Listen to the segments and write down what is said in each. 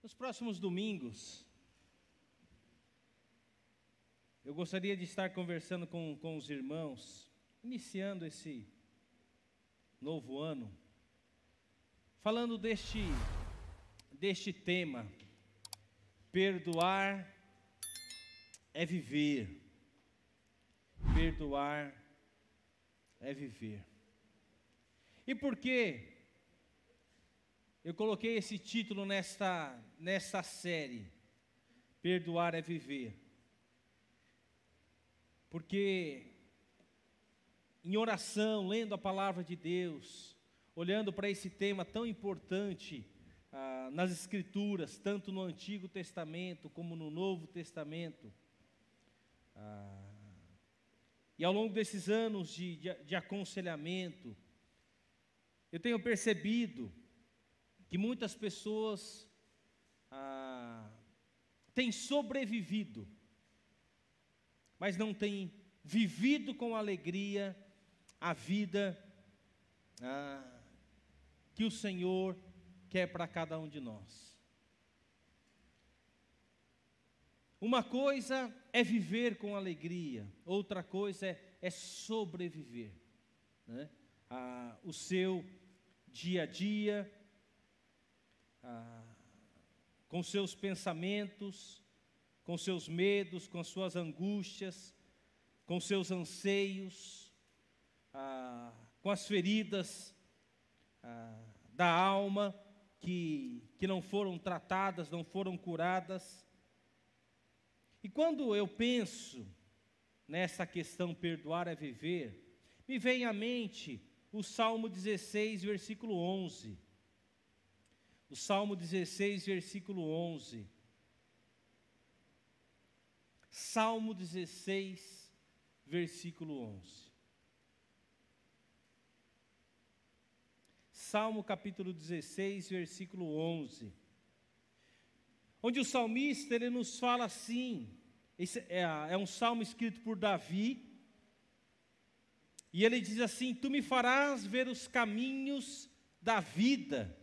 Nos próximos domingos, eu gostaria de estar conversando com os irmãos, iniciando esse novo ano, falando deste tema: perdoar é viver. Perdoar é viver. E por que eu coloquei esse título nesta série? Perdoar é viver. Porque em oração, lendo a palavra de Deus, olhando para esse tema tão importante nas Escrituras, tanto no Antigo Testamento como no Novo Testamento, e ao longo desses anos de aconselhamento, eu tenho percebido que muitas pessoas têm sobrevivido, mas não têm vivido com alegria a vida que o Senhor quer para cada um de nós. Uma coisa é viver com alegria, outra coisa é sobreviver, né? O seu dia a dia, com seus pensamentos, com seus medos, com suas angústias, com seus anseios, com as feridas da alma que não foram tratadas, não foram curadas. E quando eu penso nessa questão perdoar é viver, me vem à mente o Salmo 16, versículo 11. O Salmo 16, versículo 11. Salmo 16, versículo 11. Salmo capítulo 16, versículo 11. Onde o salmista, ele nos fala assim, esse é um salmo escrito por Davi, e ele diz assim: tu me farás ver os caminhos da vida,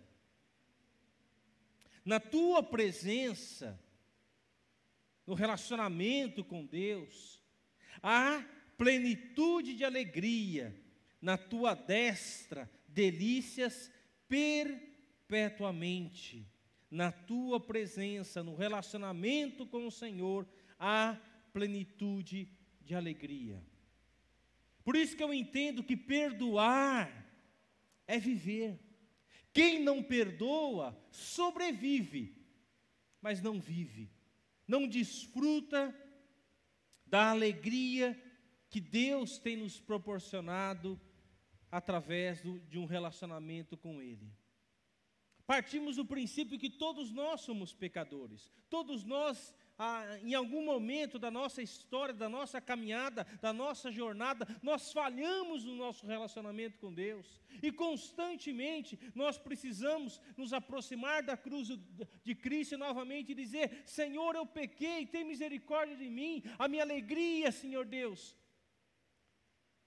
na tua presença, no relacionamento com Deus, há plenitude de alegria, na tua destra, delícias perpetuamente. Na tua presença, no relacionamento com o Senhor, há plenitude de alegria. Por isso que eu entendo que perdoar é viver. Quem não perdoa, sobrevive, mas não vive, não desfruta da alegria que Deus tem nos proporcionado através de um relacionamento com Ele. Partimos do princípio que todos nós somos pecadores, todos nós, em algum momento da nossa história, da nossa caminhada, da nossa jornada, nós falhamos no nosso relacionamento com Deus, e constantemente nós precisamos nos aproximar da cruz de Cristo novamente e dizer: Senhor, eu pequei, tem misericórdia de mim, a minha alegria, Senhor Deus,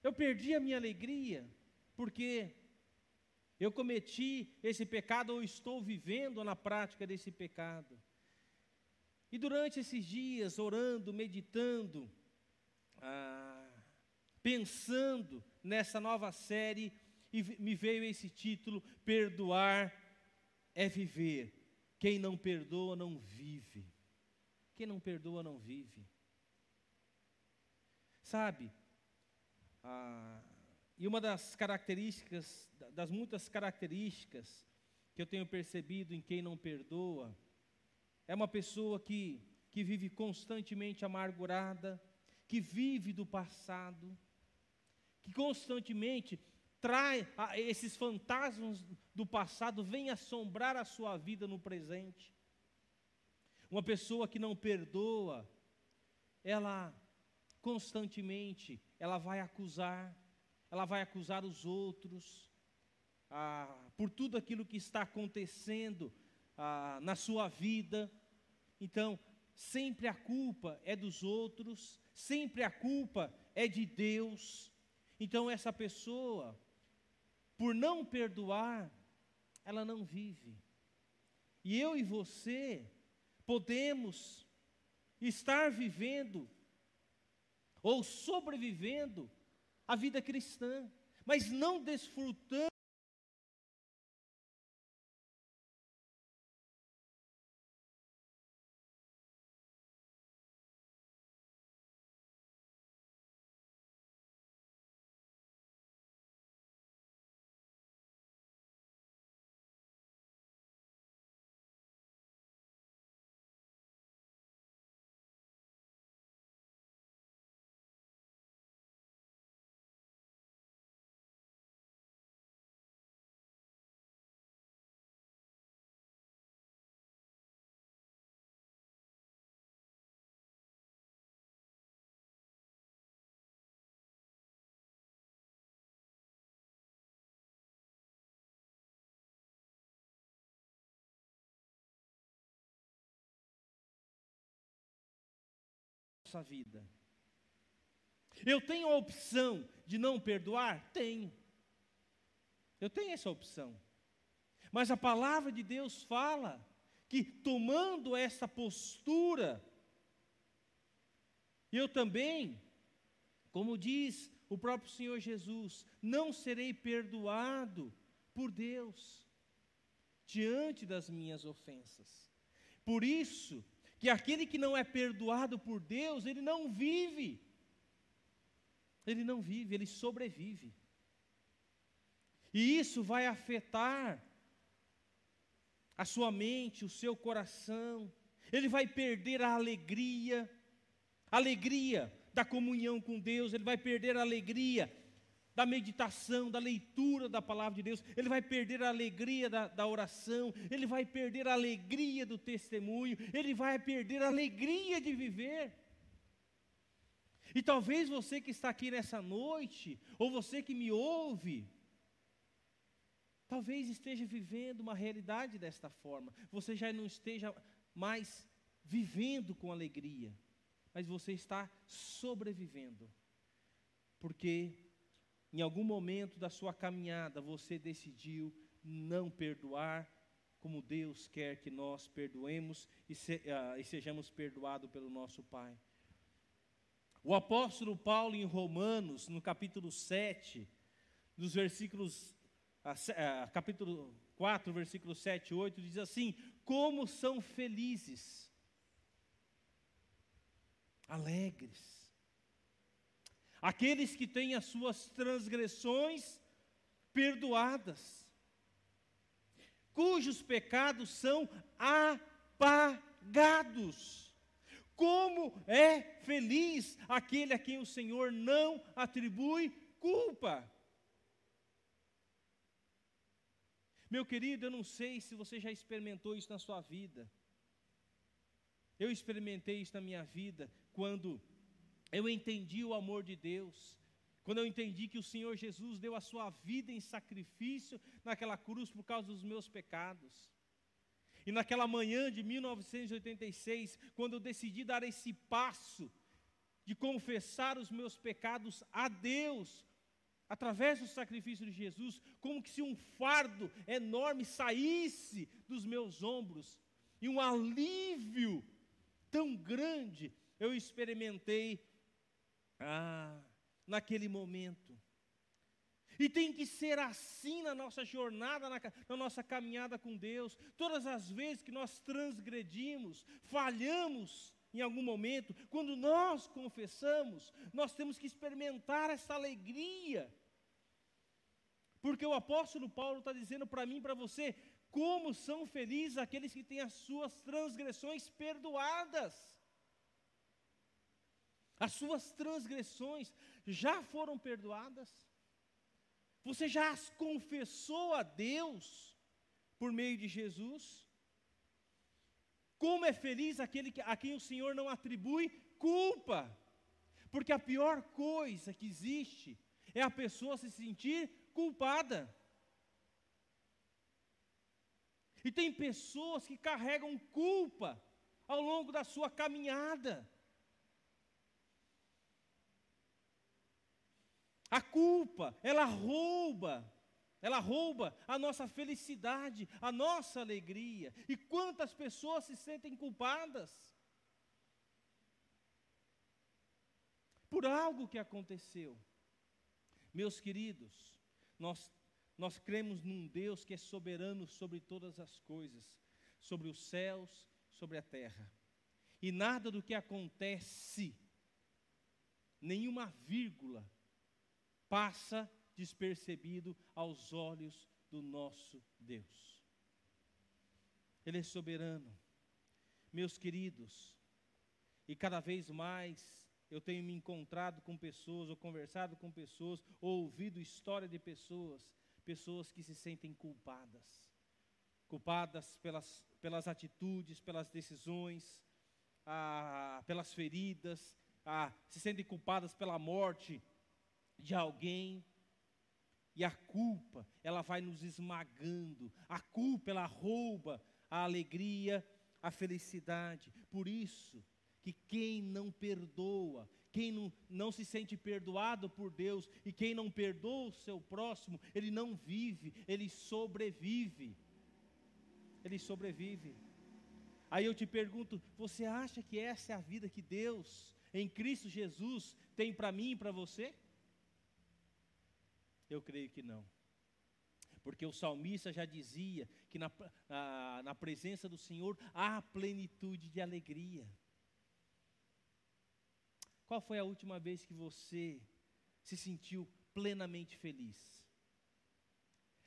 eu perdi a minha alegria, porque eu cometi esse pecado ou estou vivendo na prática desse pecado. E durante esses dias, orando, meditando, pensando nessa nova série, me veio esse título: perdoar é viver. Quem não perdoa não vive. Quem não perdoa não vive. Sabe, e uma das características, das muitas características que eu tenho percebido em quem não perdoa, é uma pessoa que vive constantemente amargurada, que vive do passado, que constantemente traz esses fantasmas do passado, vem assombrar a sua vida no presente. Uma pessoa que não perdoa, ela constantemente, ela vai acusar os outros por tudo aquilo que está acontecendo na sua vida. Então, sempre a culpa é dos outros, sempre a culpa é de Deus. Então, essa pessoa, por não perdoar, ela não vive. E eu e você podemos estar vivendo ou sobrevivendo a vida cristã, mas não desfrutando nossa vida. Eu tenho a opção de não perdoar? Tenho. Eu tenho essa opção. Mas a palavra de Deus fala que tomando essa postura, eu também, como diz o próprio Senhor Jesus, não serei perdoado por Deus diante das minhas ofensas. Por isso, que aquele que não é perdoado por Deus, ele não vive. Ele não vive, ele sobrevive. E isso vai afetar a sua mente, o seu coração. Ele vai perder a alegria da comunhão com Deus, ele vai perder a alegria da meditação, da leitura da palavra de Deus, ele vai perder a alegria da oração, ele vai perder a alegria do testemunho, ele vai perder a alegria de viver. E talvez você que está aqui nessa noite, ou você que me ouve, talvez esteja vivendo uma realidade desta forma, você já não esteja mais vivendo com alegria, mas você está sobrevivendo, porque em algum momento da sua caminhada, você decidiu não perdoar como Deus quer que nós perdoemos e sejamos perdoados pelo nosso Pai. O apóstolo Paulo em Romanos, no capítulo 7, dos versículos, capítulo 4, versículos 7 e 8, diz assim: como são felizes, alegres, aqueles que têm as suas transgressões perdoadas, cujos pecados são apagados. Como é feliz aquele a quem o Senhor não atribui culpa. Meu querido, eu não sei se você já experimentou isso na sua vida. Eu experimentei isso na minha vida quando eu entendi o amor de Deus, quando eu entendi que o Senhor Jesus deu a sua vida em sacrifício naquela cruz por causa dos meus pecados. E naquela manhã de 1986, quando eu decidi dar esse passo de confessar os meus pecados a Deus, através do sacrifício de Jesus, como que se um fardo enorme saísse dos meus ombros, e um alívio tão grande eu experimentei naquele momento. E tem que ser assim na nossa jornada, na nossa caminhada com Deus. Todas as vezes que nós transgredimos, falhamos em algum momento, quando nós confessamos, nós temos que experimentar essa alegria. Porque o apóstolo Paulo está dizendo para mim e para você, como são felizes aqueles que têm as suas transgressões perdoadas. As suas transgressões já foram perdoadas? Você já as confessou a Deus por meio de Jesus? Como é feliz aquele a quem o Senhor não atribui culpa? Porque a pior coisa que existe é a pessoa se sentir culpada. E tem pessoas que carregam culpa ao longo da sua caminhada. A culpa, ela rouba ela rouba a nossa felicidade, a nossa alegria. E quantas pessoas se sentem culpadas por algo que aconteceu. Meus queridos, nós cremos num Deus que é soberano sobre todas as coisas, sobre os céus, sobre a terra. E nada do que acontece, nenhuma vírgula, passa despercebido aos olhos do nosso Deus. Ele é soberano. Meus queridos, e cada vez mais eu tenho me encontrado com pessoas, ou conversado com pessoas, ou ouvido história de pessoas que se sentem culpadas pelas atitudes, pelas decisões, pelas feridas, se sentem culpadas pela morte de alguém. E a culpa, ela vai nos esmagando. A culpa, ela rouba a alegria, a felicidade. Por isso que quem não perdoa, quem não se sente perdoado por Deus, e quem não perdoa o seu próximo, ele não vive, ele sobrevive. Ele sobrevive. Aí eu te pergunto, você acha que essa é a vida que Deus, em Cristo Jesus, tem para mim e para você? Eu creio que não. Porque o salmista já dizia que na presença do Senhor há plenitude de alegria. Qual foi a última vez que você se sentiu plenamente feliz?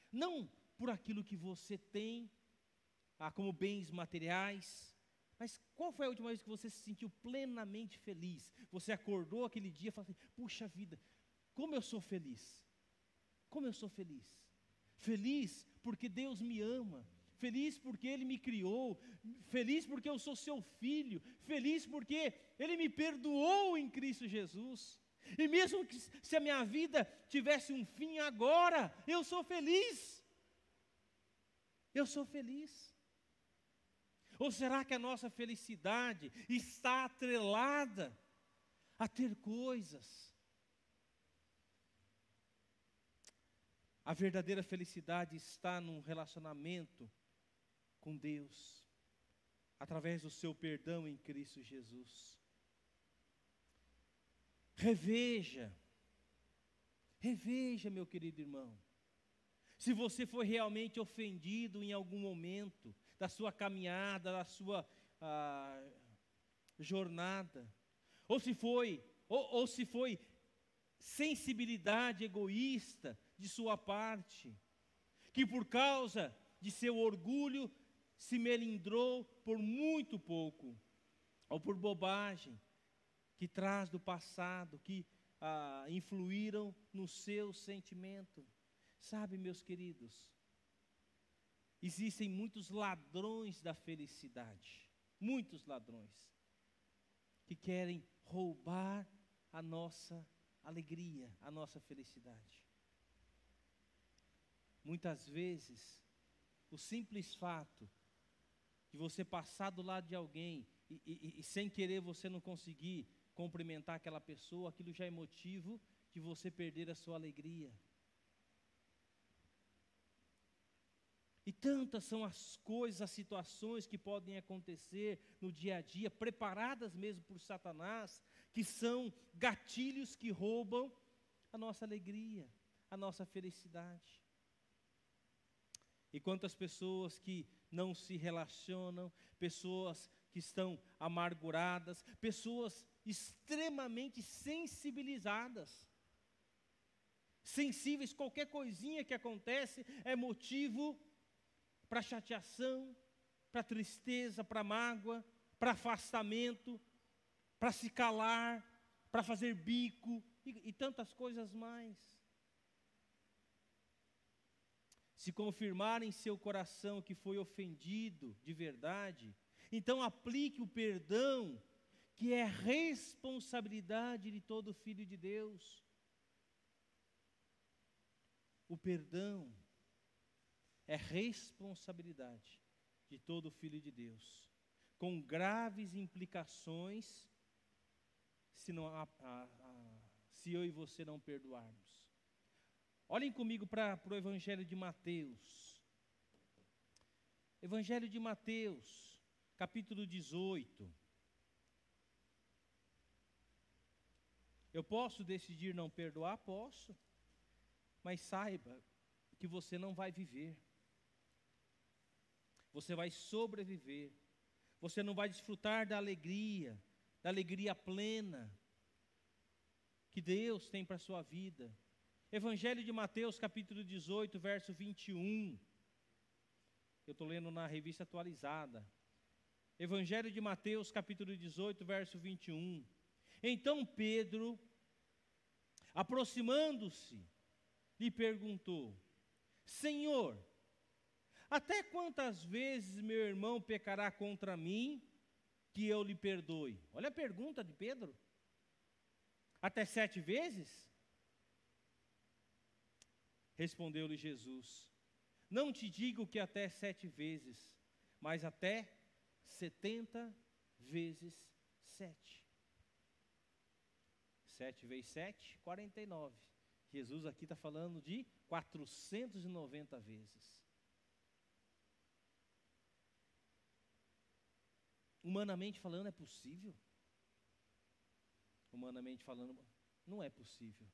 Não por aquilo que você tem, como bens materiais, mas qual foi a última vez que você se sentiu plenamente feliz? Você acordou aquele dia e falou assim, puxa vida, como eu sou feliz. Como eu sou feliz. Feliz porque Deus me ama. Feliz porque Ele me criou, feliz porque eu sou seu filho, feliz porque Ele me perdoou em Cristo Jesus. E mesmo que se a minha vida tivesse um fim agora, eu sou feliz. Eu sou feliz. Ou será que a nossa felicidade está atrelada a ter coisas? A verdadeira felicidade está num relacionamento com Deus, através do seu perdão em Cristo Jesus. Reveja, meu querido irmão, se você foi realmente ofendido em algum momento da sua caminhada, da sua jornada, ou se foi sensibilidade egoísta de sua parte, que por causa de seu orgulho se melindrou por muito pouco, ou por bobagem, que traz do passado, que influíram no seu sentimento. Sabe, meus queridos, existem muitos ladrões da felicidade, muitos ladrões, que querem roubar a nossa alegria, a nossa felicidade. Muitas vezes, o simples fato de você passar do lado de alguém e sem querer você não conseguir cumprimentar aquela pessoa, aquilo já é motivo de você perder a sua alegria. E tantas são as coisas, as situações que podem acontecer no dia a dia, preparadas mesmo por Satanás, que são gatilhos que roubam a nossa alegria, a nossa felicidade. E quantas pessoas que não se relacionam, pessoas que estão amarguradas, pessoas extremamente sensibilizadas, sensíveis, qualquer coisinha que acontece é motivo para chateação, para tristeza, para mágoa, para afastamento, para se calar, para fazer bico e tantas coisas mais. Se confirmar em seu coração que foi ofendido de verdade, então aplique o perdão, que é responsabilidade de todo filho de Deus. O perdão é responsabilidade de todo filho de Deus, com graves implicações se eu e você não perdoarmos. Olhem comigo para o Evangelho de Mateus. Evangelho de Mateus, capítulo 18. Eu posso decidir não perdoar? Posso. Mas saiba que você não vai viver. Você vai sobreviver. Você não vai desfrutar da alegria plena que Deus tem para a sua vida. Evangelho de Mateus, capítulo 18, verso 21. Eu estou lendo na revista atualizada. Evangelho de Mateus, capítulo 18, verso 21. Então Pedro, aproximando-se, lhe perguntou: Senhor, até quantas vezes meu irmão pecará contra mim, que eu lhe perdoe? Olha a pergunta de Pedro. Até 7 vezes? Respondeu-lhe Jesus: não te digo que até 7 vezes, mas até 70 vezes 7. 7 vezes 7, 49. Jesus aqui está falando de 490 vezes. Humanamente falando, é possível? Humanamente falando, não é possível.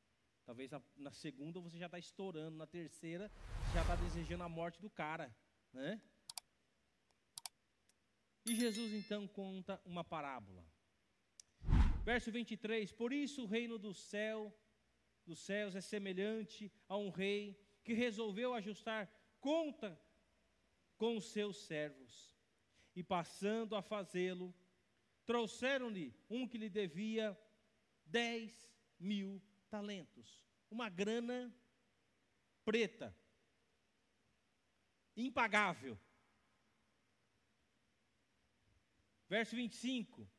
Talvez na segunda você já está estourando, na terceira já está desejando a morte do cara, né? E Jesus então conta uma parábola. Verso 23, por isso o reino dos céus é semelhante a um rei que resolveu ajustar conta com os seus servos. E passando a fazê-lo, trouxeram-lhe um que lhe devia 10.000 talentos. Uma grana preta, impagável. Verso 25,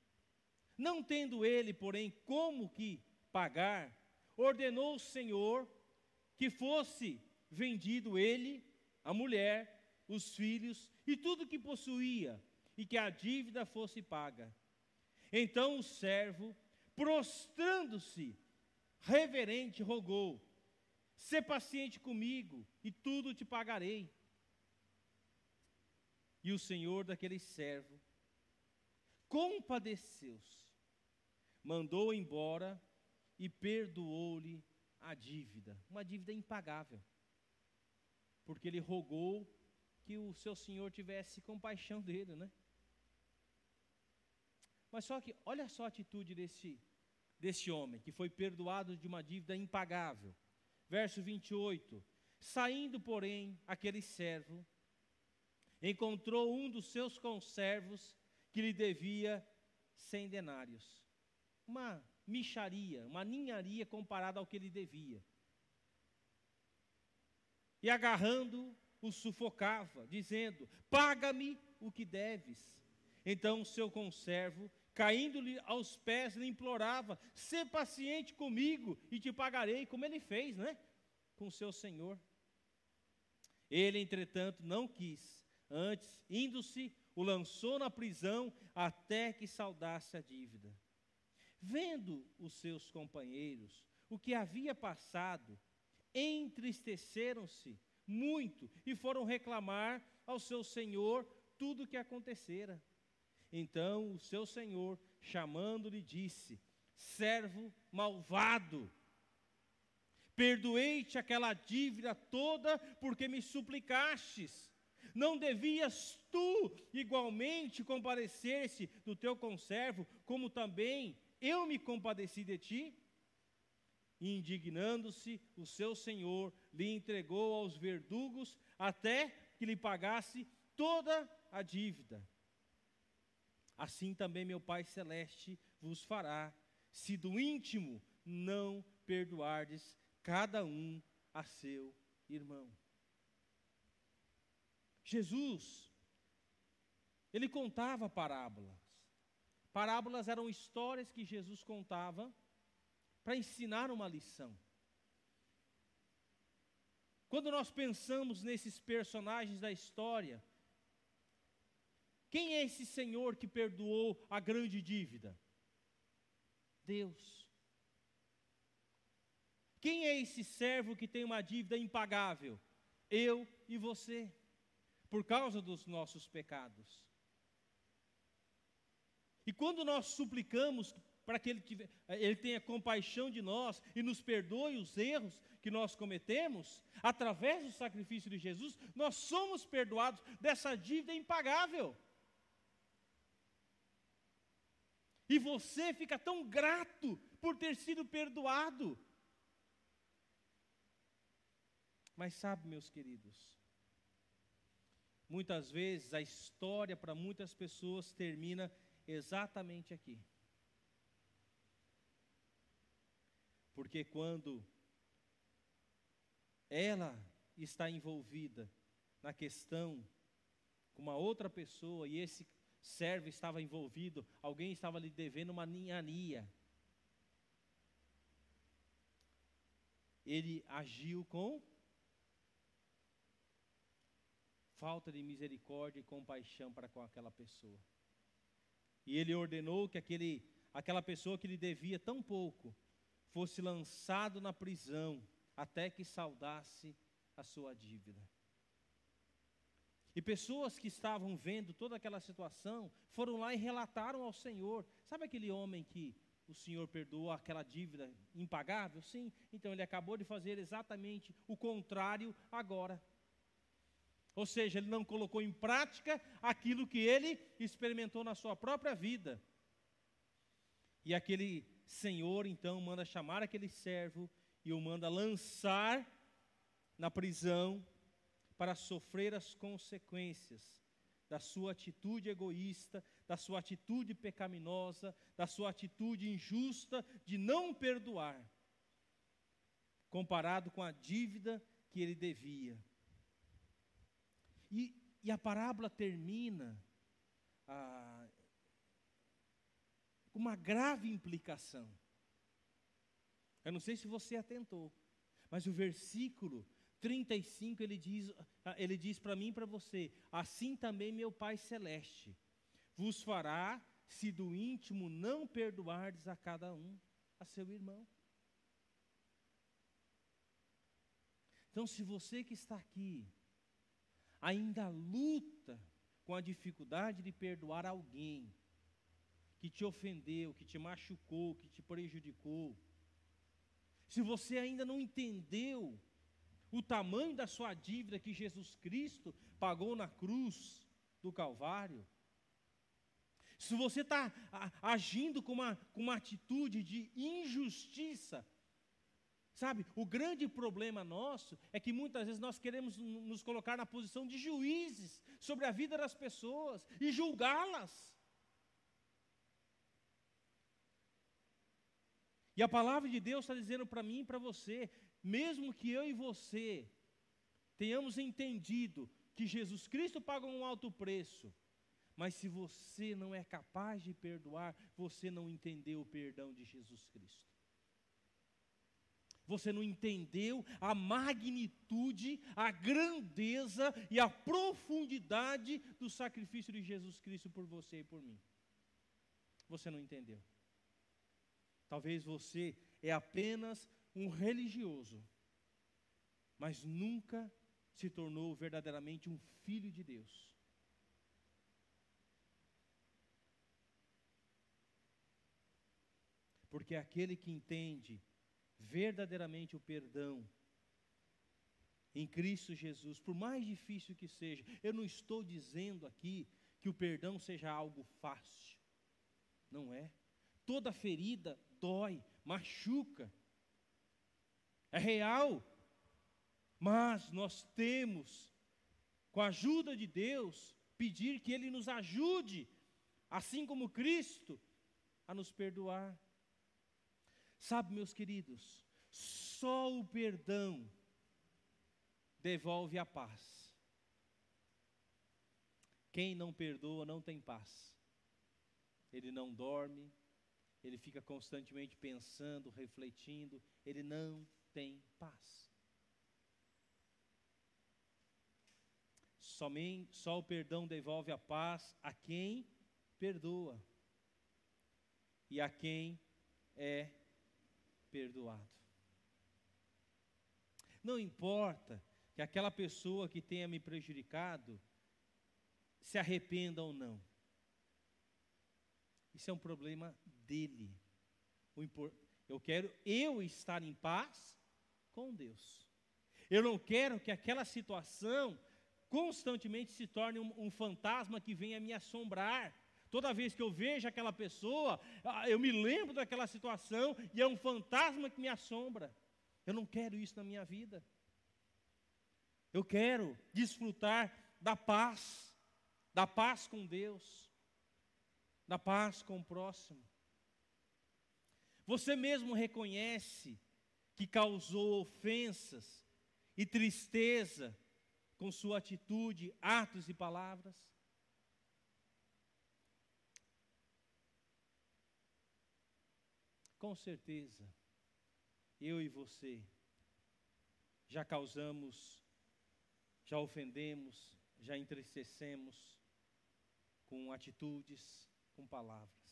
não tendo ele, porém, como que pagar, ordenou o Senhor que fosse vendido ele, a mulher, os filhos e tudo que possuía, e que a dívida fosse paga. Então o servo, prostrando-se, reverente, rogou: sê paciente comigo, e tudo te pagarei. E o senhor daquele servo compadeceu-se, mandou embora e perdoou-lhe a dívida, uma dívida impagável, porque ele rogou que o seu senhor tivesse compaixão dele, né? Mas só que, olha só a atitude desse homem, que foi perdoado de uma dívida impagável. Verso 28, saindo, porém, aquele servo, encontrou um dos seus conservos que lhe devia 100 denários. Uma mixaria, uma ninharia comparada ao que ele devia. E agarrando, o sufocava, dizendo: paga-me o que deves. Então o seu conservo, caindo-lhe aos pés, lhe implorava: sê paciente comigo e te pagarei, como ele fez, né? Com o seu senhor. Ele, entretanto, não quis. Antes, indo-se, o lançou na prisão até que saldasse a dívida. Vendo os seus companheiros o que havia passado, entristeceram-se muito e foram reclamar ao seu senhor tudo o que acontecera. Então o seu senhor, chamando-lhe, disse: servo malvado, perdoei-te aquela dívida toda porque me suplicastes. Não devias tu igualmente compadecer-se do teu conservo, como também eu me compadeci de ti? E indignando-se, o seu senhor lhe entregou aos verdugos até que lhe pagasse toda a dívida. Assim também meu Pai Celeste vos fará, se do íntimo não perdoardes cada um a seu irmão. Jesus, ele contava parábolas. Parábolas eram histórias que Jesus contava para ensinar uma lição. Quando nós pensamos nesses personagens da história, quem é esse Senhor que perdoou a grande dívida? Deus. Quem é esse servo que tem uma dívida impagável? Eu e você, por causa dos nossos pecados. E quando nós suplicamos para que Ele tenha compaixão de nós e nos perdoe os erros que nós cometemos, através do sacrifício de Jesus, nós somos perdoados dessa dívida impagável. E você fica tão grato por ter sido perdoado. Mas sabe, meus queridos, muitas vezes a história para muitas pessoas termina exatamente aqui. Porque quando ela está envolvida na questão com uma outra pessoa e esse servo estava envolvido, alguém estava lhe devendo uma ninhania, ele agiu com falta de misericórdia e compaixão para com aquela pessoa. E ele ordenou que aquela pessoa que lhe devia tão pouco fosse lançado na prisão até que saldasse a sua dívida. E pessoas que estavam vendo toda aquela situação foram lá e relataram ao Senhor. Sabe aquele homem que o Senhor perdoou aquela dívida impagável? Sim, então ele acabou de fazer exatamente o contrário agora. Ou seja, ele não colocou em prática aquilo que ele experimentou na sua própria vida. E aquele senhor então manda chamar aquele servo e o manda lançar na prisão para sofrer as consequências da sua atitude egoísta, da sua atitude pecaminosa, da sua atitude injusta de não perdoar, comparado com a dívida que ele devia. E a parábola termina com uma grave implicação. Eu não sei se você atentou, mas o versículo 35 ele diz para mim e para você: assim também meu Pai Celeste vos fará, se do íntimo não perdoardes a cada um a seu irmão. Então, se você que está aqui ainda luta com a dificuldade de perdoar alguém que te ofendeu, que te machucou, que te prejudicou, se você ainda não entendeu o tamanho da sua dívida que Jesus Cristo pagou na cruz do Calvário, se você está agindo com uma atitude de injustiça, sabe, o grande problema nosso é que muitas vezes nós queremos nos colocar na posição de juízes sobre a vida das pessoas e julgá-las. E a palavra de Deus está dizendo para mim e para você, mesmo que eu e você tenhamos entendido que Jesus Cristo pagou um alto preço, mas se você não é capaz de perdoar, você não entendeu o perdão de Jesus Cristo. Você não entendeu a magnitude, a grandeza e a profundidade do sacrifício de Jesus Cristo por você e por mim. Você não entendeu. Talvez você é apenas um religioso, mas nunca se tornou verdadeiramente um filho de Deus. Porque aquele que entende verdadeiramente o perdão em Cristo Jesus, por mais difícil que seja, eu não estou dizendo aqui que o perdão seja algo fácil, não é. Toda ferida dói, machuca, é real, mas nós temos, com a ajuda de Deus, pedir que Ele nos ajude, assim como Cristo, a nos perdoar. Sabe, meus queridos, só o perdão devolve a paz. Quem não perdoa não tem paz. Ele não dorme, ele fica constantemente pensando, refletindo, ele não tem paz. Só o perdão devolve a paz a quem perdoa e a quem é perdoado. Não importa que aquela pessoa que tenha me prejudicado se arrependa ou não. Isso é um problema dele. Eu quero estar em paz com Deus. Eu não quero que aquela situação constantemente se torne um fantasma que venha me assombrar. Toda vez que eu vejo aquela pessoa, eu me lembro daquela situação e é um fantasma que me assombra. Eu não quero isso na minha vida. Eu quero desfrutar da paz com Deus, da paz com o próximo. Você mesmo reconhece que causou ofensas e tristeza com sua atitude, atos e palavras? Com certeza, eu e você já causamos, já ofendemos, já entristecemos com atitudes, com palavras.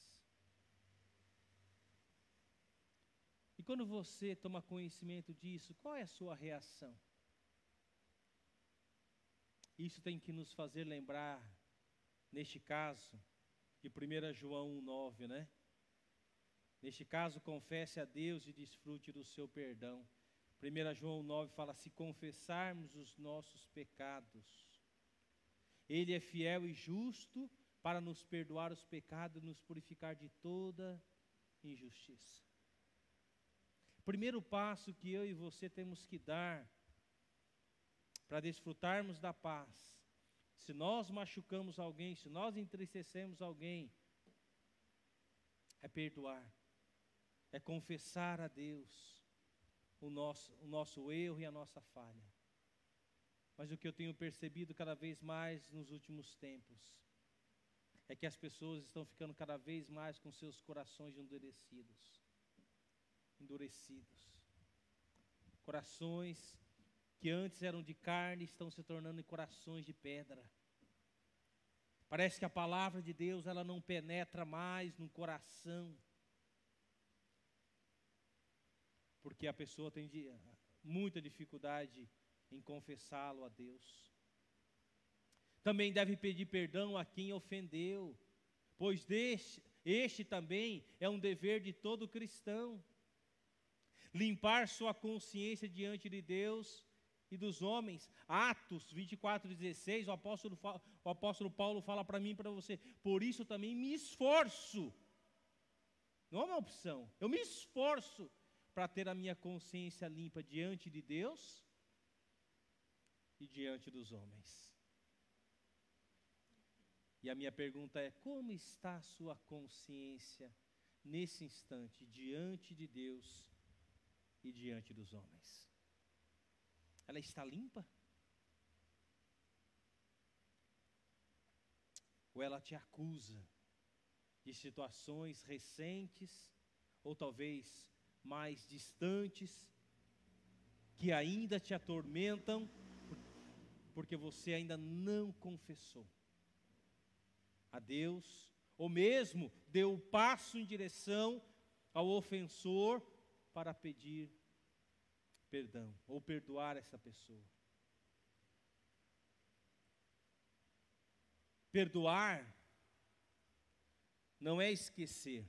E quando você toma conhecimento disso, qual é a sua reação? Isso tem que nos fazer lembrar, neste caso, de 1 João 1,9, né? Neste caso, confesse a Deus e desfrute do seu perdão. 1 João 9 fala, se confessarmos os nossos pecados, Ele é fiel e justo para nos perdoar os pecados e nos purificar de toda injustiça. Primeiro passo que eu e você temos que dar para desfrutarmos da paz, se nós machucamos alguém, se nós entristecemos alguém, é perdoar, é confessar a Deus o nosso erro e a nossa falha. Mas o que eu tenho percebido cada vez mais nos últimos tempos, é que as pessoas estão ficando cada vez mais com seus corações endurecidos. Corações que antes eram de carne estão se tornando em corações de pedra. Parece que a palavra de Deus ela não penetra mais no coração, porque a pessoa tem muita dificuldade em confessá-lo a Deus. Também deve pedir perdão a quem ofendeu, pois este também é um dever de todo cristão. Limpar sua consciência diante de Deus e dos homens. Atos 24:16, o apóstolo Paulo fala para mim e para você, por isso também me esforço. Não é uma opção, eu me esforço para ter a minha consciência limpa diante de Deus e diante dos homens. E a minha pergunta é, como está a sua consciência nesse instante diante de Deus e diante dos homens? Ela está limpa? Ou ela te acusa de situações recentes, ou talvez mais distantes, que ainda te atormentam, porque você ainda não confessou a Deus, ou mesmo deu o passo em direção ao ofensor para pedir perdão, ou perdoar essa pessoa. Perdoar não é esquecer.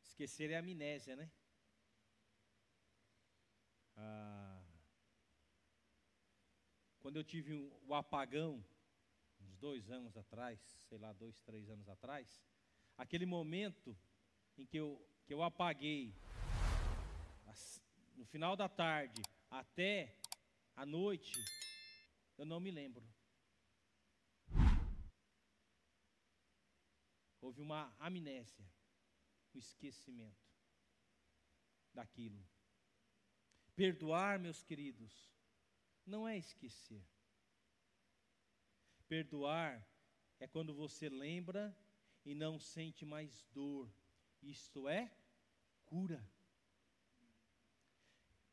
Esquecer é amnésia, né? Quando eu tive o apagão, uns 2 anos atrás, sei lá, 2, 3 anos atrás, aquele momento em que eu apaguei, no final da tarde até a noite, eu não me lembro. Houve uma amnésia, um esquecimento daquilo. Perdoar, meus queridos, não é esquecer. Perdoar é quando você lembra e não sente mais dor. Isto é cura.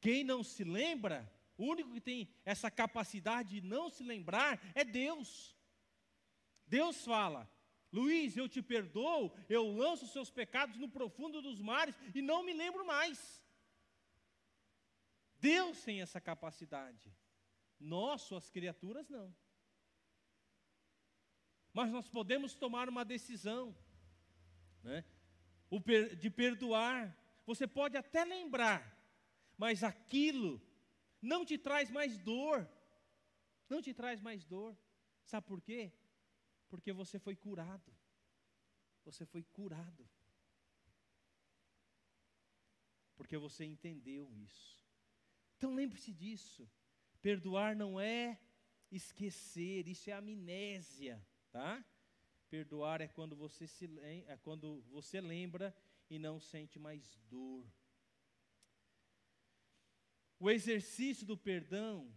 Quem não se lembra, o único que tem essa capacidade de não se lembrar é Deus. Deus fala, Luiz, eu te perdoo, eu lanço os seus pecados no profundo dos mares e não me lembro mais. Deus tem essa capacidade. Nós, suas criaturas, não. Mas nós podemos tomar uma decisão, né, de perdoar. Você pode até lembrar, mas aquilo não te traz mais dor. Não te traz mais dor. Sabe por quê? Porque você foi curado. Você foi curado. Porque você entendeu isso. Então lembre-se disso. Perdoar não é esquecer, isso é amnésia, tá? Perdoar é quando você lembra e não sente mais dor. O exercício do perdão,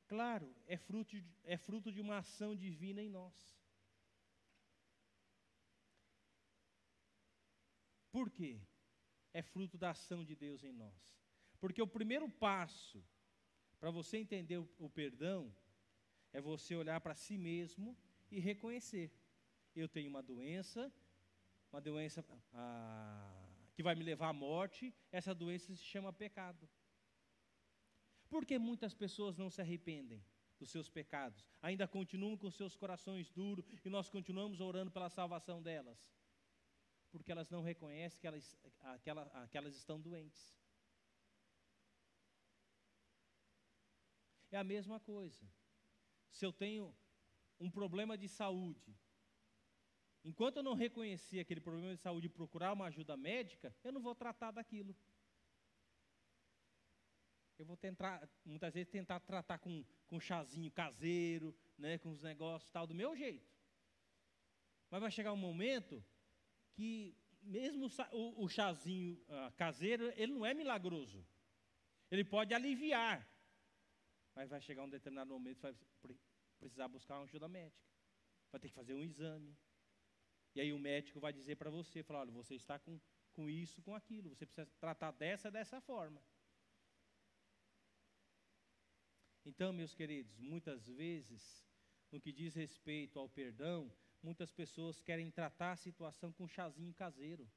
claro, é fruto de uma ação divina em nós. Por quê? É fruto da ação de Deus em nós. Porque o primeiro passo para você entender o perdão é você olhar para si mesmo e reconhecer: eu tenho uma doença que vai me levar à morte. Essa doença se chama pecado. Por que muitas pessoas não se arrependem dos seus pecados? Ainda continuam com seus corações duros e nós continuamos orando pela salvação delas? Porque elas não reconhecem que elas estão doentes. É a mesma coisa. Se eu tenho um problema de saúde, enquanto eu não reconhecer aquele problema de saúde e procurar uma ajuda médica, eu não vou tratar daquilo. Eu vou muitas vezes tentar tratar com chazinho caseiro, né, com os negócios tal, do meu jeito. Mas vai chegar um momento que mesmo o chazinho caseiro, ele não é milagroso. Ele pode aliviar. Mas vai chegar um determinado momento que vai precisar buscar uma ajuda médica. Vai ter que fazer um exame. E aí o médico vai dizer para você, falar: olha, você está com isso, com aquilo. Você precisa tratar dessa forma. Então, meus queridos, muitas vezes, no que diz respeito ao perdão, muitas pessoas querem tratar a situação com um chazinho caseiro.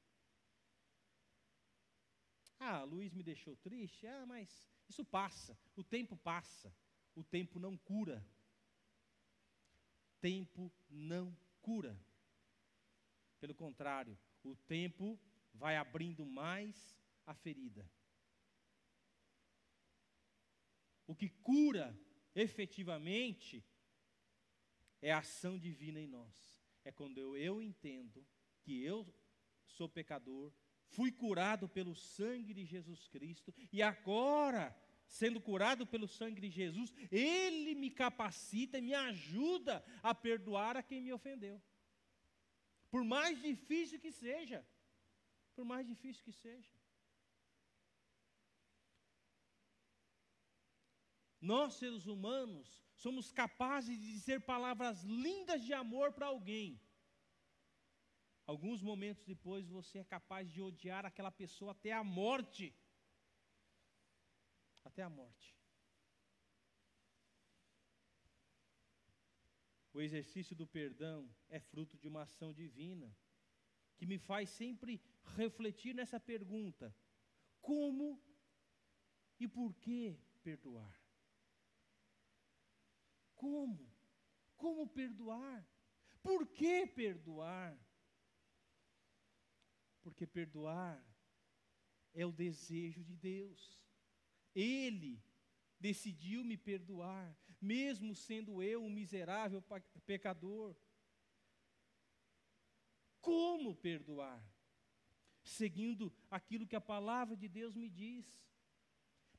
Luiz me deixou triste. Mas isso passa, o tempo passa. O tempo não cura. Tempo não cura. Pelo contrário, o tempo vai abrindo mais a ferida. O que cura efetivamente é a ação divina em nós. É quando eu entendo que eu sou pecador, fui curado pelo sangue de Jesus Cristo, e agora, sendo curado pelo sangue de Jesus, Ele me capacita e me ajuda a perdoar a quem me ofendeu. Por mais difícil que seja. Por mais difícil que seja. Nós, seres humanos, somos capazes de dizer palavras lindas de amor para alguém. Alguns momentos depois, você é capaz de odiar aquela pessoa até a morte. Até a morte. O exercício do perdão é fruto de uma ação divina, que me faz sempre refletir nessa pergunta: como e por que perdoar? Como? Como perdoar? Por que perdoar? Porque perdoar é o desejo de Deus. Ele decidiu me perdoar, mesmo sendo eu um miserável pecador. Como perdoar? Seguindo aquilo que a palavra de Deus me diz.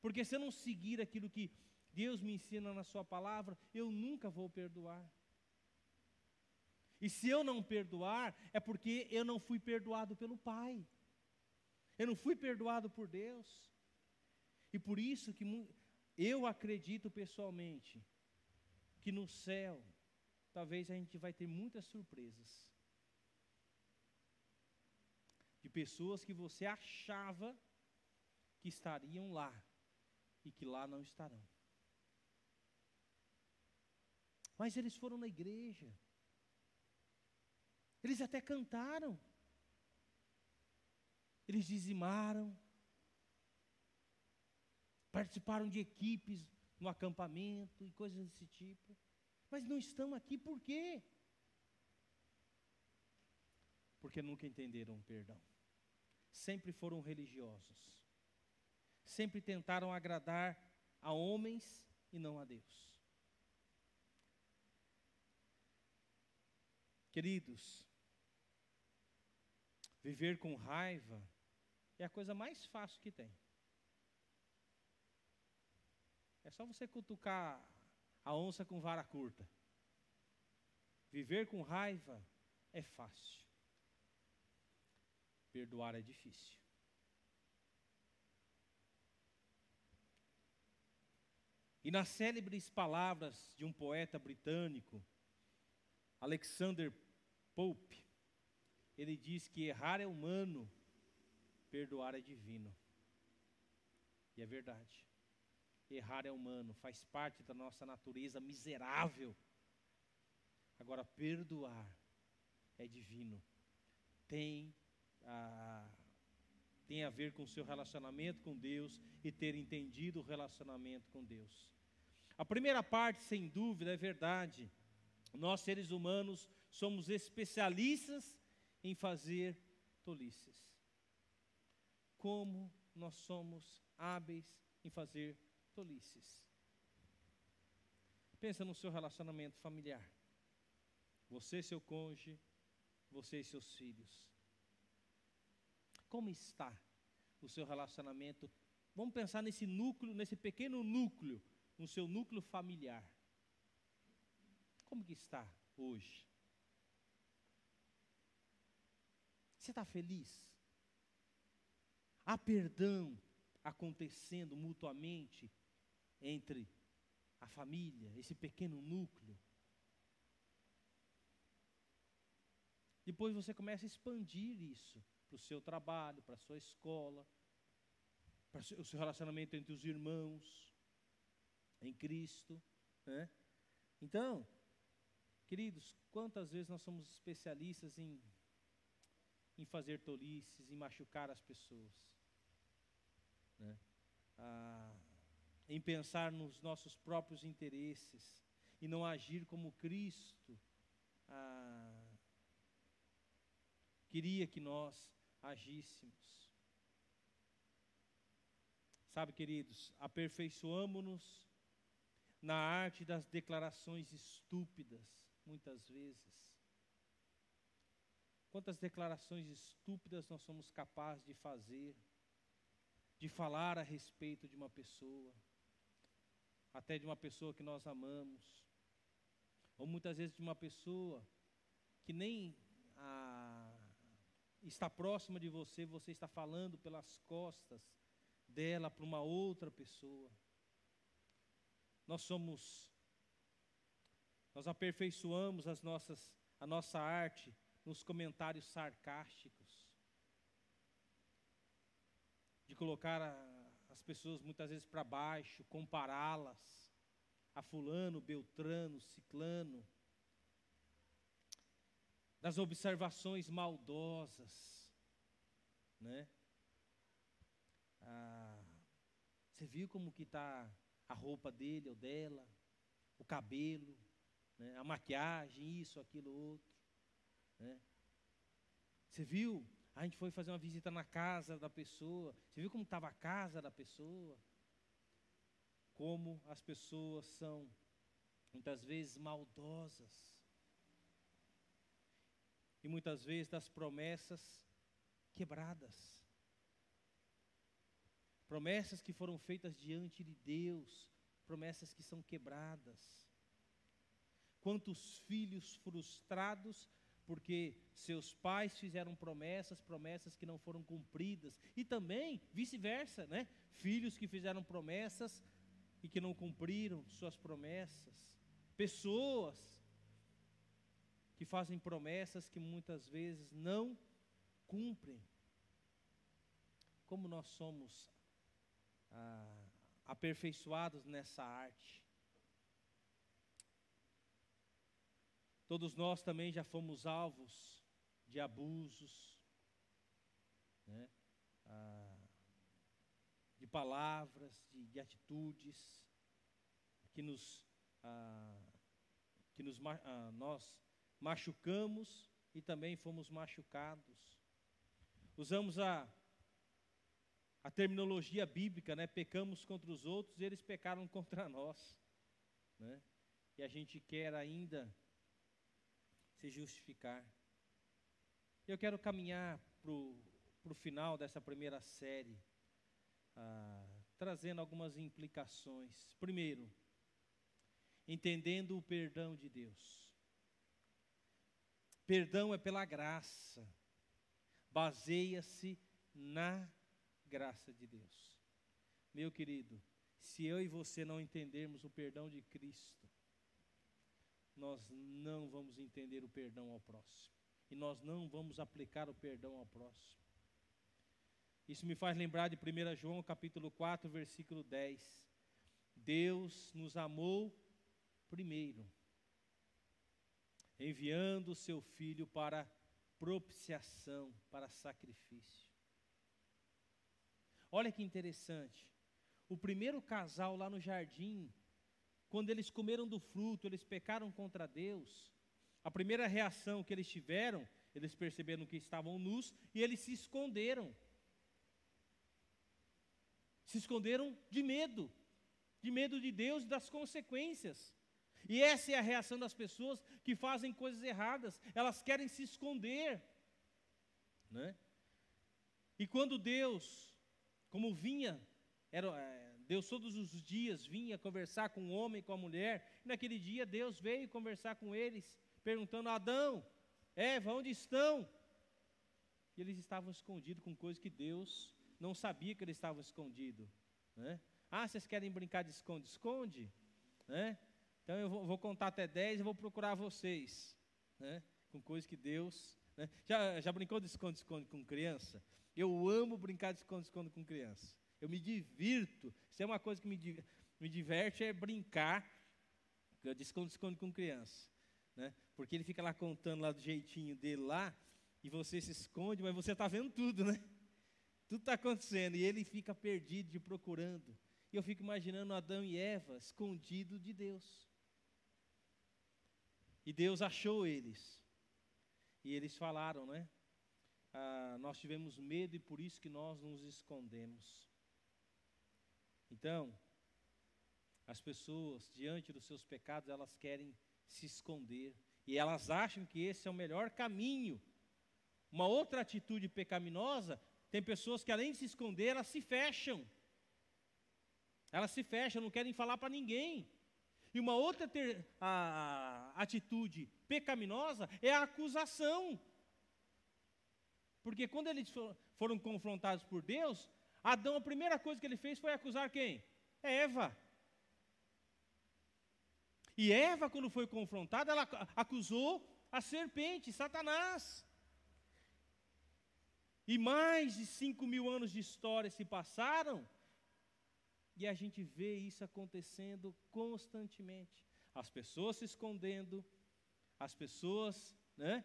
Porque se eu não seguir aquilo que Deus me ensina na sua palavra, eu nunca vou perdoar. E se eu não perdoar, é porque eu não fui perdoado pelo Pai. Eu não fui perdoado por Deus. E por isso que eu acredito pessoalmente que no céu, talvez a gente vai ter muitas surpresas. De pessoas que você achava que estariam lá e que lá não estarão. Mas eles foram na igreja. Eles até cantaram. Eles dizimaram. participaram de equipes no acampamento e coisas desse tipo, mas não estão aqui por quê? Porque nunca entenderam o perdão. Sempre foram religiosos. Sempre tentaram agradar a homens e não a Deus. Queridos, viver com raiva é a coisa mais fácil que tem. É só você cutucar a onça com vara curta. Viver com raiva é fácil. Perdoar é difícil. E nas célebres palavras de um poeta britânico, Alexander Pope, ele diz que errar é humano, perdoar é divino. E é verdade. Errar é humano, faz parte da nossa natureza miserável. Agora, perdoar é divino. Tem a ver com o seu relacionamento com Deus e ter entendido o relacionamento com Deus. A primeira parte, sem dúvida, é verdade. Nós, seres humanos, somos especialistas em fazer tolices. Como nós somos hábeis em fazer tolices. Pensa no seu relacionamento familiar. Você e seu cônjuge, você e seus filhos. Como está o seu relacionamento? Vamos pensar nesse núcleo, nesse pequeno núcleo, no seu núcleo familiar. Como que está hoje? Você está feliz? Há perdão acontecendo mutuamente entre a família, esse pequeno núcleo? Depois você começa a expandir isso para o seu trabalho, para a sua escola, para o seu relacionamento entre os irmãos em Cristo, né? Então, queridos, quantas vezes nós somos especialistas em fazer tolices, em machucar as pessoas, né? Em pensar nos nossos próprios interesses e não agir como Cristo queria que nós agíssemos. Sabe, queridos, aperfeiçoamo-nos na arte das declarações estúpidas, muitas vezes. Quantas declarações estúpidas nós somos capazes de fazer, de falar a respeito de uma pessoa, até de uma pessoa que nós amamos, ou muitas vezes de uma pessoa que nem está próxima de você, você está falando pelas costas dela para uma outra pessoa. Nós aperfeiçoamos a nossa arte nos comentários sarcásticos, de colocar as pessoas muitas vezes para baixo, compará-las a fulano, beltrano, ciclano, das observações maldosas, né? Você viu como que está a roupa dele ou dela, o cabelo, né? A maquiagem, isso, aquilo, outro, né? Você viu? A gente foi fazer uma visita na casa da pessoa. Você viu como estava a casa da pessoa? Como as pessoas são muitas vezes maldosas. E muitas vezes das promessas quebradas. Promessas que foram feitas diante de Deus, promessas que são quebradas. Quantos filhos frustrados porque seus pais fizeram promessas que não foram cumpridas. E também vice-versa, né? Filhos que fizeram promessas e que não cumpriram suas promessas. Pessoas que fazem promessas que muitas vezes não cumprem. Como nós somos aperfeiçoados nessa arte. Todos nós também já fomos alvos de abusos, né? de palavras, de atitudes, que nós machucamos e também fomos machucados. Usamos a terminologia bíblica, né? Pecamos contra os outros e eles pecaram contra nós, né? E a gente quer ainda se justificar. Eu quero caminhar para o final dessa primeira série, trazendo algumas implicações. Primeiro, entendendo o perdão de Deus. Perdão é pela graça, baseia-se na graça de Deus. Meu querido, se eu e você não entendermos o perdão de Cristo, nós não vamos entender o perdão ao próximo. E nós não vamos aplicar o perdão ao próximo. Isso me faz lembrar de 1 João capítulo 4, versículo 10. Deus nos amou primeiro, enviando o seu Filho para propiciação, para sacrifício. Olha que interessante. O primeiro casal lá no jardim, quando eles comeram do fruto, eles pecaram contra Deus. A primeira reação que eles tiveram, eles perceberam que estavam nus e eles se esconderam. Se esconderam de medo de Deus e das consequências. E essa é a reação das pessoas que fazem coisas erradas, elas querem se esconder, né? E quando Deus, como vinha, Deus todos os dias vinha conversar com o homem e com a mulher, e naquele dia Deus veio conversar com eles, perguntando: Adão, Eva, onde estão? E eles estavam escondidos com coisas que Deus não sabia que eles estavam escondidos, né? Vocês querem brincar de esconde-esconde? Né? Então eu vou contar até 10 e vou procurar vocês, né? Com coisas que Deus... Né? Já brincou de esconde-esconde com criança? Eu amo brincar de esconde-esconde com criança. Eu me divirto. Se é uma coisa que me diverte, é brincar de esconde-esconde com criança, né? Porque ele fica lá contando lá do jeitinho dele lá, e você se esconde, mas você está vendo tudo, né? Tudo está acontecendo, e ele fica perdido, procurando. E eu fico imaginando Adão e Eva escondidos de Deus. E Deus achou eles. E eles falaram, né? Nós tivemos medo e por isso que nós nos escondemos. Então, as pessoas, diante dos seus pecados, elas querem se esconder. E elas acham que esse é o melhor caminho. Uma outra atitude pecaminosa, tem pessoas que além de se esconder, elas se fecham. Elas se fecham, não querem falar para ninguém. E uma outra atitude pecaminosa é a acusação. Porque quando eles foram confrontados por Deus, Adão, a primeira coisa que ele fez foi acusar quem? Eva. E Eva, quando foi confrontada, ela acusou a serpente, Satanás. E mais de 5.000 anos de história se passaram, e a gente vê isso acontecendo constantemente. As pessoas se escondendo, as pessoas, né,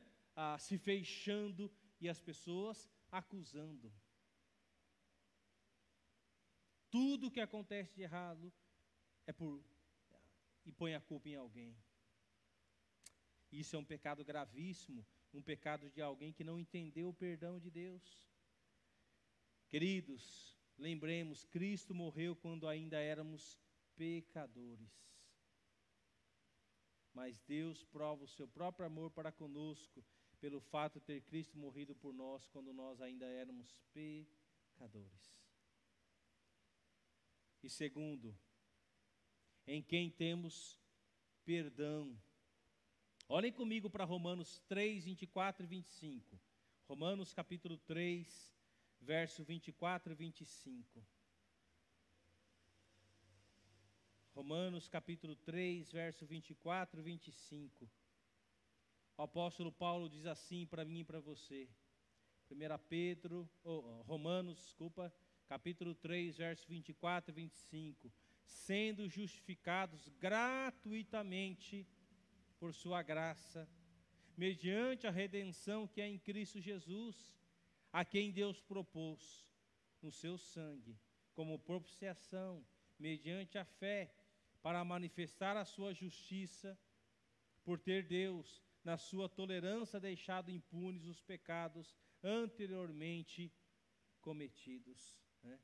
se fechando e as pessoas acusando. Tudo que acontece de errado e põe a culpa em alguém. Isso é um pecado gravíssimo, um pecado de alguém que não entendeu o perdão de Deus. Queridos, lembremos, Cristo morreu quando ainda éramos pecadores. Mas Deus prova o seu próprio amor para conosco, pelo fato de ter Cristo morrido por nós, quando nós ainda éramos pecadores. E segundo, em quem temos perdão. Olhem comigo para Romanos 3, 24 e 25. Romanos capítulo 3, verso 24 e 25. Romanos capítulo 3, verso 24 e 25. O apóstolo Paulo diz assim para mim e para você. Romanos, capítulo 3, verso 24 e 25. Sendo justificados gratuitamente por sua graça, mediante a redenção que é em Cristo Jesus, a quem Deus propôs no seu sangue, como propiciação, mediante a fé, para manifestar a sua justiça, por ter Deus, na sua tolerância, deixado impunes os pecados anteriormente cometidos. Né?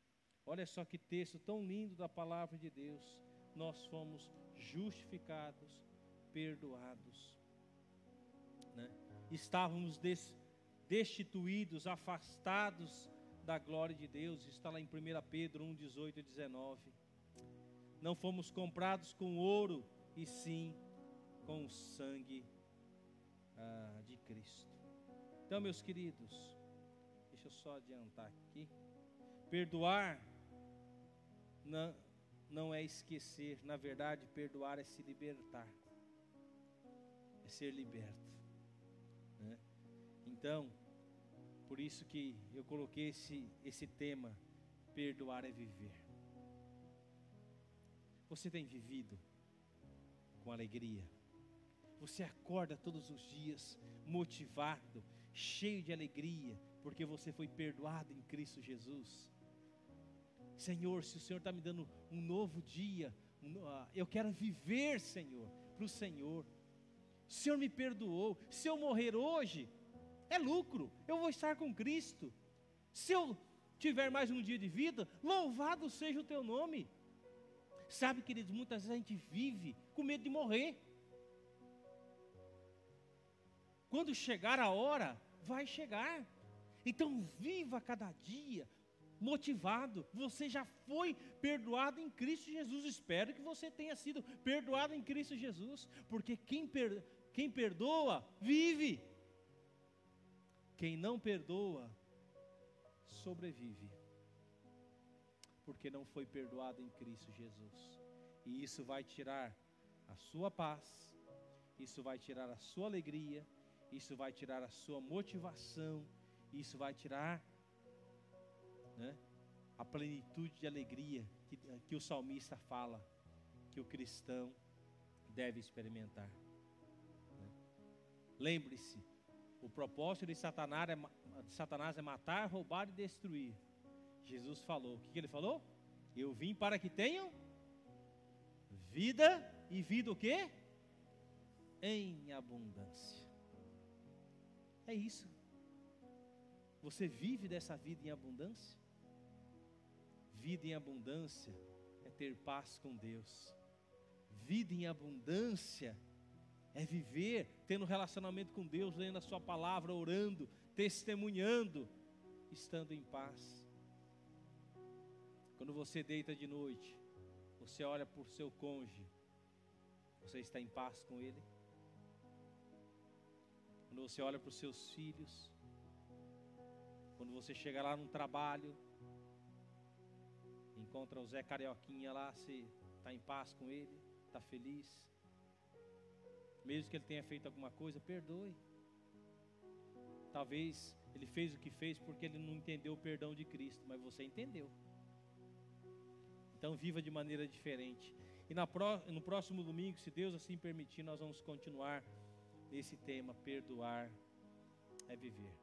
Olha só que texto tão lindo da palavra de Deus. Nós fomos justificados, perdoados. Né? Estávamos destituídos, afastados da glória de Deus. Está lá em 1 Pedro 1, 18 e 19. Não fomos comprados com ouro, e sim com o sangue de Cristo. Então, meus queridos, deixa eu só adiantar aqui. Perdoar não é esquecer. Na verdade, perdoar é se libertar, é ser liberto, né? Então, por isso que eu coloquei esse tema: perdoar é viver. Você tem vivido com alegria? Você acorda todos os dias motivado, cheio de alegria, porque você foi perdoado em Cristo Jesus? Senhor, se o Senhor está me dando um novo dia, eu quero viver, Senhor, para o Senhor. O Senhor me perdoou. Se eu morrer hoje, é lucro, eu vou estar com Cristo. Se eu tiver mais um dia de vida, louvado seja o teu nome. Sabe, queridos, muitas vezes a gente vive com medo de morrer. Quando chegar a hora, vai chegar. Então viva cada dia motivado. Você já foi perdoado em Cristo Jesus. Espero que você tenha sido perdoado em Cristo Jesus, porque quem perdoa, vive. Quem não perdoa, sobrevive, porque não foi perdoado em Cristo Jesus. E isso vai tirar a sua paz, isso vai tirar a sua alegria, isso vai tirar a sua motivação, isso vai tirar, né, a plenitude de alegria que o salmista fala que o cristão deve experimentar. Lembre-se, o propósito de Satanás é matar, roubar e destruir. Jesus falou, o que ele falou? Eu vim para que tenham vida, e vida o quê? Em abundância. É isso. Você vive dessa vida em abundância? Vida em abundância é ter paz com Deus. Vida em abundância é viver tendo relacionamento com Deus, lendo a sua palavra, orando, testemunhando, estando em paz. Quando você deita de noite, você olha para o seu cônjuge, você está em paz com ele? Quando você olha para os seus filhos, quando você chega lá no trabalho, encontra o Zé Carioquinha lá, você está em paz com ele, está feliz? Mesmo que ele tenha feito alguma coisa, perdoe. Talvez ele fez o que fez porque ele não entendeu o perdão de Cristo, mas você entendeu. Então viva de maneira diferente. E no próximo domingo, se Deus assim permitir, nós vamos continuar nesse tema: perdoar é viver.